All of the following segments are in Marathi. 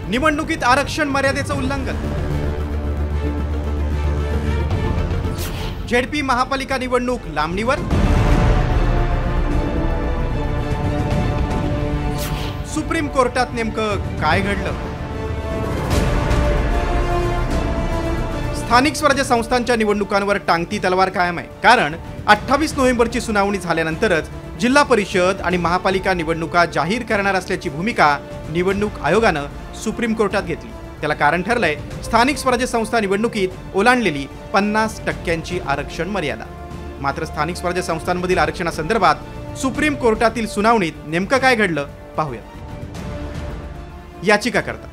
निवडणुकीत आरक्षण मर्यादेचं उल्लंघन। झेडपी महापालिका निवडणूक लांबणीवर। सुप्रीम कोर्टात नेमकं काय घडलं? स्थानिक स्वराज्य संस्थांच्या निवडणुकांवर टांगती तलवार कायम आहे, कारण 28 नोव्हेंबरची सुनावणी झाल्यानंतरच जिल्हा परिषद आणि महापालिका निवडणुका जाहीर करणार असल्याची भूमिका निवडणूक आयोगानं सुप्रीम कोर्टात घेतली। त्याला कारण ठरलंय स्थानिक स्वराज्य संस्था निवडणुकीत ओलांडलेली 50% आरक्षण मर्यादा। मात्र स्थानिक स्वराज्य संस्थांमधील आरक्षणासंदर्भात सुप्रीम कोर्टातील सुनावणीत नेमकं काय घडलं पाहूया। याचिकाकर्ता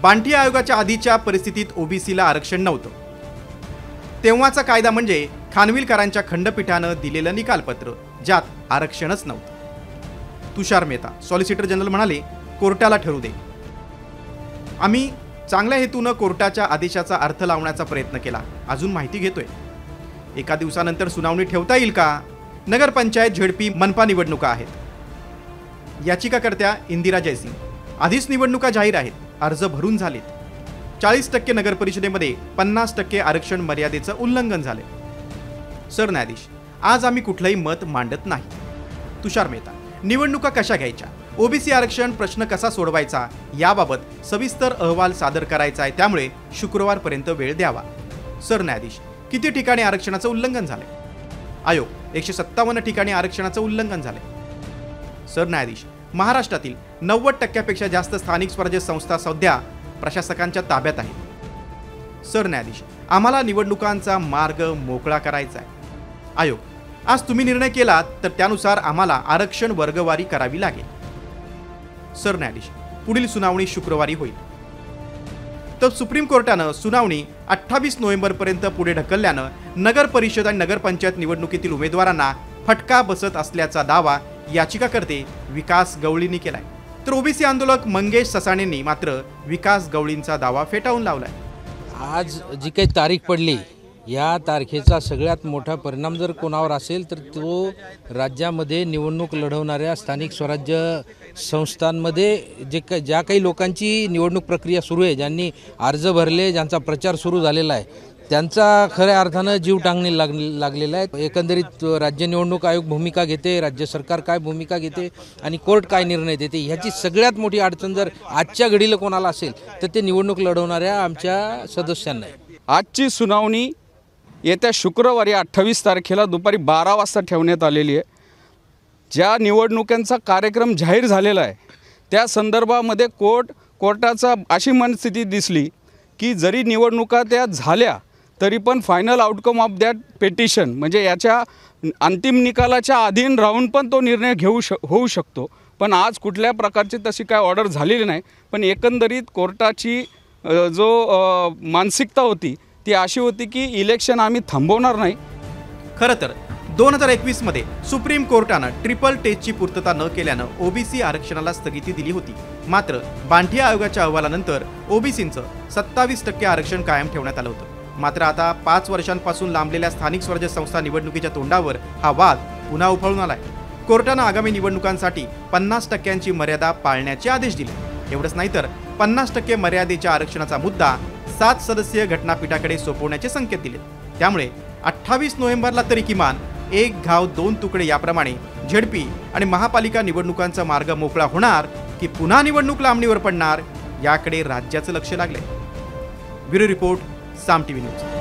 बांटी आयोगाच्या आधीच्या परिस्थितीत ओबीसीला आरक्षण नव्हतं। तेव्हाचा कायदा म्हणजे खानविलकरांच्या खंडपीठानं दिलेलं निकालपत्र, ज्यात आरक्षणच नव्हतं। तुषार मेहता सॉलिसिटर जनरल म्हणाले, कोर्टाला ठरू दे। आम्ही चांगल्या हेतूनं कोर्टाच्या आदेशाचा अर्थ लावण्याचा प्रयत्न केला, अजून माहिती घेतोय। एका दिवसानंतर सुनावणी ठेवता येईल का? नगरपंचायत झेडपी मनपा निवडणुका आहेत। याचिकाकर्त्या इंदिरा जयसिंग, आधीच निवडणुका जाहीर आहेत, अर्ज भरून झालेत। 40% नगर परिषदेमध्ये 50% आरक्षण मर्यादेचं उल्लंघन झाले। सरन्यायाधीश, आज आम्ही कुठलंही मत मांडत नाही। तुषार मेहता, निवडणुका कशा घ्यायच्या, ओबीसी आरक्षण प्रश्न कसा सोडवायचा याबाबत सविस्तर अहवाल सादर करायचा आहे, त्यामुळे शुक्रवारपर्यंत वेळ द्यावा। सरन्यायाधीश, किती ठिकाणी आरक्षणाचं उल्लंघन झाले? आयोग, 157 ठिकाणी आरक्षणाचं उल्लंघन झाले। सरन्यायाधीश, महाराष्ट्रातील 90% जास्त स्थानिक स्वराज्य संस्था सध्या प्रशासकांच्या ताब्यात आहेत। सरन्यायाधीश, आम्हाला निवडणुकांचा मार्ग मोकळा करायचा आहे। आयोग, आज तुम्ही निर्णय केलात तर त्यानुसार आम्हाला आरक्षण वर्गवारी करावी लागेल। सरन्यायाधीश, पुढील सुनावणी शुक्रवारी होईल। तर सुप्रीम कोर्टानं सुनावणी 28 नोव्हेंबरपर्यंत पुढे ढकलल्यानं नगर परिषद आणि नगरपंचायत निवडणुकीतील उमेदवारांना फटका बसत असल्याचा दावा याचिकाकर्ते विकास गवळींनी केलाय। तर ओबीसी आंदोलक मंगेश ससाणेंनी मात्र विकास गवळींचा दावा फेटाळून लावलाय। आज जी काही तारीख पडली, या तारखेचा सगळ्यात मोठा परिणाम जर कोणावर असेल तर तो राज्यामध्ये निवडणूक लढवणाऱ्या स्थानिक स्वराज्य संस्थांमध्ये ज्या काही लोकांची निवडणूक प्रक्रिया सुरू आहे, ज्यांनी अर्ज भरले, ज्यांचा प्रचार सुरू झालेला आहे, त्यांचा खऱ्या अर्थानं जीव टांगणी लागलेला आहे। एकंदरीत राज्य निवडणूक आयोग भूमिका घेते, राज्य सरकार काय भूमिका घेते आणि कोर्ट काय निर्णय देते, ह्याची सगळ्यात मोठी अडचण जर आजच्या घडीला कोणाला असेल तर ते निवडणूक लढवणाऱ्या आमच्या सदस्यांना आहे। आजची सुनावणी येत्या शुक्रवारी 28 तारखेला दुपारी 12 वाजता ठेवण्यात आलेली आहे। ज्या निवडणुकांचा कार्यक्रम जाहीर झालेला आहे त्या संदर्भामध्ये कोर्टाचा अशी मनस्थिती दिसली की जरी निवडणुका त्या झाल्या तरी पण final outcome of that petition म्हणजे याच्या अंतिम निकालाच्या अधीन राहून पण तो निर्णय होऊ शकतो। पण आज कुठल्या प्रकारची तशी काय ऑर्डर झालेली नाही। पण एकंदरीत कोर्टाची जो मानसिकता होती ती अशी होती की इलेक्शन आम्ही थांबवणार नाही। खरं तर 2021 मध्ये सुप्रीम कोर्टानं ट्रिपल टेस्टची पूर्तता न केल्यानं ओबीसी आरक्षणाला स्थगिती दिली होती। मात्र बांटी आयोगाच्या अहवालानंतर ओबीसींचं 27% आरक्षण कायम ठेवण्यात आलं होतं। मात्र आता 5 वर्षांपासून लांबलेल्या स्थानिक स्वराज्य संस्था निवडणुकीच्या तोंडावर हा वाद पुन्हा उफाळून आलाय। कोर्टानं आगामी निवडणुकांसाठी 50% मर्यादा पाळण्याचे आदेश दिले। एवढंच नाही तर 50% मर्यादेच्या आरक्षणाचा मुद्दा 7 सदस्यीय घटनापीठाकडे सोपवण्याचे संकेत दिले। त्यामुळे 28 नोव्हेंबरला तरी किमान 1 घाव 2 तुकडे याप्रमाणे झेडपी आणि महापालिका निवडणुकांचा मार्ग मोकळा होणार की पुन्हा निवडणूक लांबणीवर पडणार, याकडे राज्याचं लक्ष लागले। ब्युरो रिपोर्ट, साम टीव्ही न्यूज।